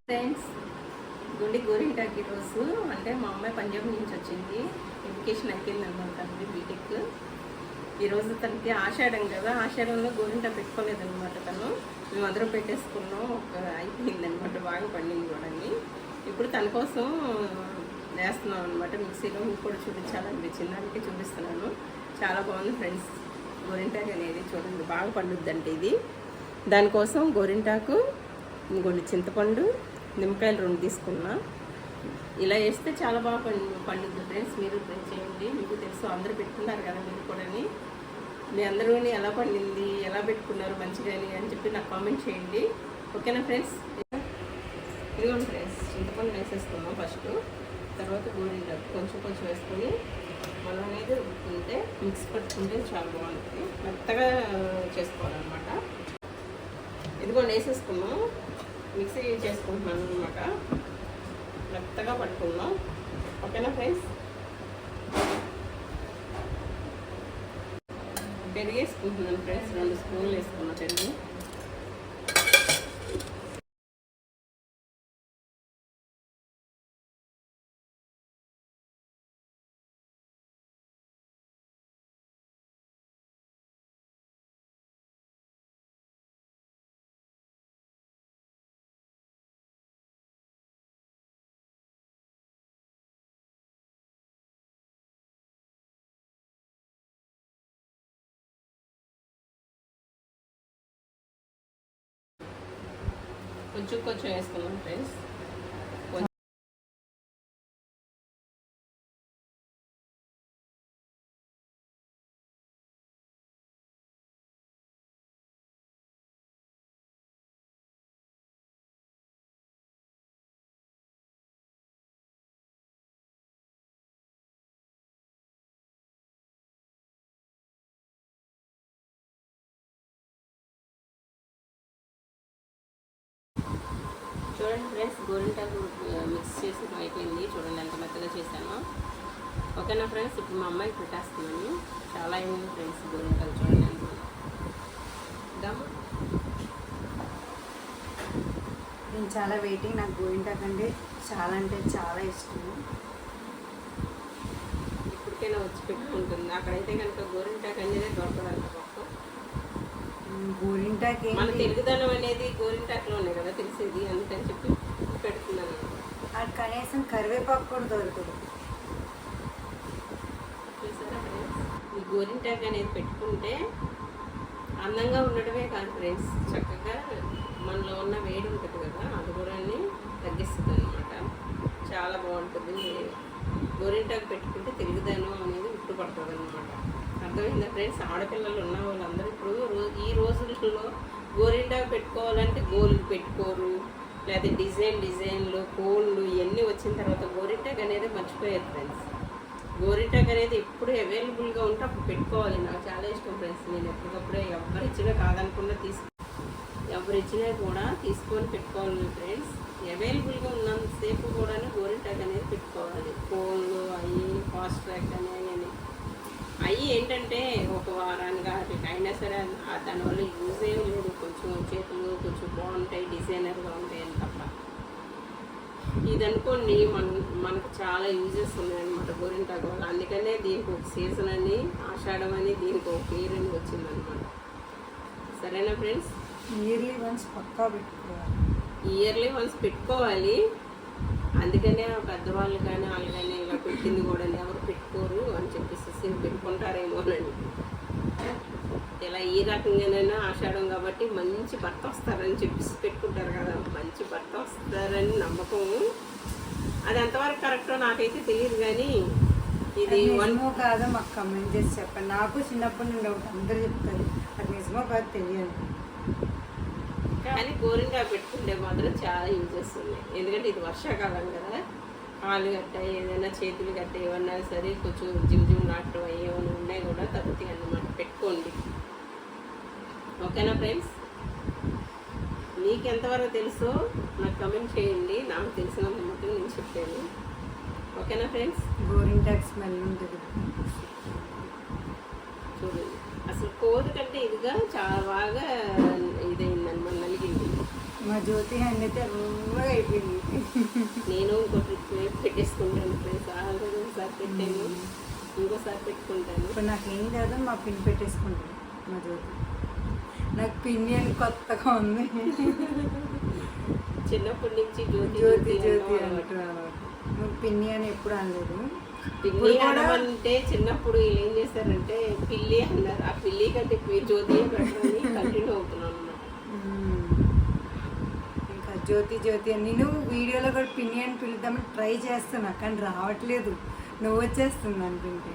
Friends, గుండి గోరింటాకి రోజు అంటే మా అమ్మాయి పంజాబ్ నుంచి వచ్చింది. ఎడ్యుకేషన్ అయిపోయింది అనమాట. తనది బీటెక్. ఈరోజు తనకి ఆషాఢం కదా, ఆషాఢంలో గోరింటా పెట్టుకోలేదనమాట. మేము అందరం పెట్టేసుకున్నాం. అయిపోయింది అనమాట, బాగా పండింది కూడా. ఇప్పుడు తన కోసం వేస్తున్నాం అనమాట మిక్సీలో. మీకు కూడా చూపించాలనిపించింది, అందుకే చూపిస్తున్నాను. చాలా బాగుంది ఫ్రెండ్స్ గోరింటాకు అనేది. చూడండి, బాగా పండుద్దంటే ఇది. దానికోసం గోరింటాకు, ఇంకొన్ని చింతపండు, నిమ్మకాయలు 2 తీసుకున్నా. ఇలా వేస్తే చాలా బాగా పండుద్ది ఫ్రెండ్స్. మీరు ట్రై చేయండి. మీకు తెలుసు, అందరూ పెట్టుకున్నారు కదా, మీరు కూడా. మీ అందరూ ఎలా పండింది, ఎలా పెట్టుకున్నారు మంచిగా అని చెప్పి నాకు కామెంట్ చేయండి. ఓకేనా ఫ్రెండ్స్? ఇదిగోండి ఫ్రెండ్స్, చింతపండు వేసేసుకున్నాం ఫస్ట్. తర్వాత గోరింటాకు కొంచెం కొంచెం వేసుకొని మనం అనేది రుబ్బుకుంటే, మిక్స్ పట్టుకుంటే చాలా బాగుంటుంది. మెత్తగా చేసుకోవాలన్నమాట. ఇదిగోండి వేసేసుకున్నాం, మిక్సీ చేసుకుంటున్నాను అనమాట. మెత్తగా పట్టుకున్నాం. ఓకేనా ఫ్రెండ్స్? పెరుగు వేసుకుంటున్నాను ఫ్రెండ్స్. 2 స్పూన్లు వేసుకున్నా పెరుగు. కొంచెం కొంచెం వేసుకున్నాం ఫ్రెండ్స్. చూడండి ఫ్రెండ్స్, గోరింటాకు మిక్స్ చేసి అయిపోయింది. చూడండి ఎంత మెత్తగా చేశాను. ఓకేనా ఫ్రెండ్స్? ఇప్పుడు మా అమ్మాయికి పెట్టేస్తున్నాను. చాలా అయింది ఫ్రెండ్స్ గోరింటాకు. చూడండి, నేను చాలా వెయిటింగ్. నాకు గోరింటాకు అంటే చాలా ఇష్టం. ఇప్పటికైనా వచ్చి పెట్టుకుంటుంది. అక్కడైతే కనుక గోరింటాకు అనేది దొరకదంట. గోరింటాకు మన తెలుగుదనం అనేది గోరింటాకులోనే కదా తెలిసేది. అందుకని చెప్పి పెడుతున్నాను. అది కనీసం కరివేపాకు కూడా దొరకదు. చూసారా ఫ్రెండ్స్? ఈ గోరింటాకు అనేది పెట్టుకుంటే అందంగా ఉండడమే కాదు ఫ్రెండ్స్, చక్కగా మనలో ఉన్న వేడి ఉంటుంది కదా, అది కూడా తగ్గిస్తుంది అనమాట. చాలా బాగుంటుంది. గోరింటాకు పెట్టుకుంటే తెలుగుదనం అనేది ఉట్టుపడుతుంది అనమాట. అర్థమైందా ఫ్రెండ్స్? ఆడపిల్లలు ఉన్న వాళ్ళందరూ ఇప్పుడు ఈ రోజుల్లో గోరింటాకు పెట్టుకోవాలంటే గోళ్ళు పెట్టుకోరు, లేదా డిజైన్లు కోళ్ళు ఇవన్నీ వచ్చిన తర్వాత గోరింటాకు అనేది మర్చిపోయారు ఫ్రెండ్స్. గోరింటాకు అనేది ఎప్పుడు అవైలబుల్గా ఉంటే అప్పుడు పెట్టుకోవాలి. నాకు చాలా ఇష్టం ఫ్రెండ్స్. నేను ఎప్పటికప్పుడే ఎవరిచ్చినా కాదనకుండా ఎవరిచ్చినా కూడా తీసుకొని పెట్టుకోవాలి ఫ్రెండ్స్. అవైలబుల్గా ఉన్నంతసేపు కూడా గోరింటాకు అనేది పెట్టుకోవాలి. కోళ్ళు అవి ఫాస్ట్ ట్రాక్ అనేవి అవి ఏంటంటే ఒక వారానికి అయినా సరే దానివల్ల యూజ్ ఏం లేదు. కొంచెం చేతులు కొంచెం బాగుంటాయి, డిజైనర్గా ఉంటాయి అని తప్ప. ఇది అనుకోండి, మనకు చాలా యూజెస్ ఉన్నాయన్నమాట గోరింటాకు వల్ల. అందుకనే దీనికి ఒక సీజన్ అని, ఆషాఢం అని, దీనికి ఒక పేరు అని వచ్చిందనమాట. సరేనా ఫ్రెండ్స్? ఇయర్లీ వన్స్ పక్కా పెట్టుకోవాలి. ఇయర్లీ వన్స్ పెట్టుకోవాలి. అందుకనే పెద్దవాళ్ళు కానీ వాళ్ళు కానీ ఇలా పెట్టింది కూడా ఎవరు పెట్టుకోరు అని చెప్పేసి పెట్టుకుంటారేమోనండి. ఇలా ఈ రకంగానైనా ఆషాఢం కాబట్టి మంచి భర్త వస్తారని చెప్పేసి పెట్టుకుంటారు కదా. మంచి భర్త వస్తారని నమ్మకం. అది ఎంతవరకు కరెక్టో నాకైతే తెలియదు, కానీ ఇది నిజమో కాదో మాకు కమెంట్ చేసి చెప్పండి. నాకు చిన్నప్పటి నుండి ఒకటి అందరూ చెప్తారు, అది నిజమో కాదు తెలియదు. కానీ గోరింటాకు పెట్టుకుంటే మాత్రం చాలా యూజెస్ ఉన్నాయి. ఎందుకంటే ఇది వర్షాకాలం కదా, కాళ్ళు గట్ట ఏదైనా చేతులు గట్ట ఏమన్నా సరే కొంచెం జిమ్ నాటం ఏమైనా ఉన్నాయి కూడా తగ్గుతాయి అన్నమాట. పెట్టుకోండి. ఓకేనా ఫ్రెండ్స్? మీకు ఎంతవరకు తెలుసో నాకు కమెంట్ చేయండి. నాకు తెలిసినంత మటుకు నేను చెప్పాను. ఓకేనా ఫ్రెండ్స్? గోరింటాకు స్మెల్ ఉంటుంది చూడండి. అసలు కోడి కంటే ఇదిగా చాలా బాగా ఇదైందన్నమాట, నలిగింది. మా జ్యోతి హ్యాండ్ అయితే ఎర్రగా అయిపోయింది. నేను ఇంకోటి పెట్టేసుకుంటాను ఫ్రెండ్స్. ఆల్రెడీ ఒకసారి పెట్టాను, ఇంకోసారి పెట్టుకుంటాను. ఇప్పుడు నాకేం కాదు, మా పిన్ పెట్టేసుకుంటాను మా జ్యోతి. నాకు పిన్ని అని కొత్తగా ఉంది. చిన్నప్పటి నుంచి జ్యోతి జ్యోతి జ్యోతి అనడం అలవాటు. అంటున్నాను. పిన్ని అని ఎప్పుడు అనలేదు. పిల్లి అనమంటే చిన్నప్పుడు వీళ్ళు ఏం చేశారంటే పిల్లి అన్నారు. ఆ పిల్లి కంటే జ్యోతి పెట్టాలని కంటిన్యూ అవుతున్నాను అనమాట. ఇంకా జ్యోతి జ్యోతి అని నేను వీడియోలో కూడా పిన్ని అని పిలుద్దామని ట్రై చేస్తున్నా, కానీ రావట్లేదు. నువ్వు వచ్చేస్తుంది అనుకుంటే.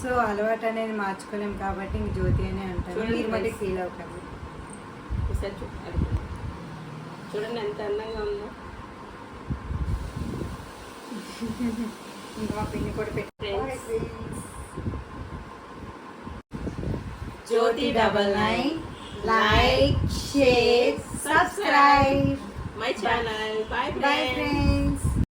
సో అలవాటు అనేది మార్చుకోలేము కాబట్టి ఇంక జ్యోతి అనే అంటాను. చూడండి మీరు మళ్ళీ guys. ఫీల్ అవుతారు. ఒకసారి చూడండి ఎంత అందంగా ఉందో. ఇంకా మా పిన్ని కూడా Friends. పెట్టి Jyothi 99 like share subscribe. My channel. Bye bye friends.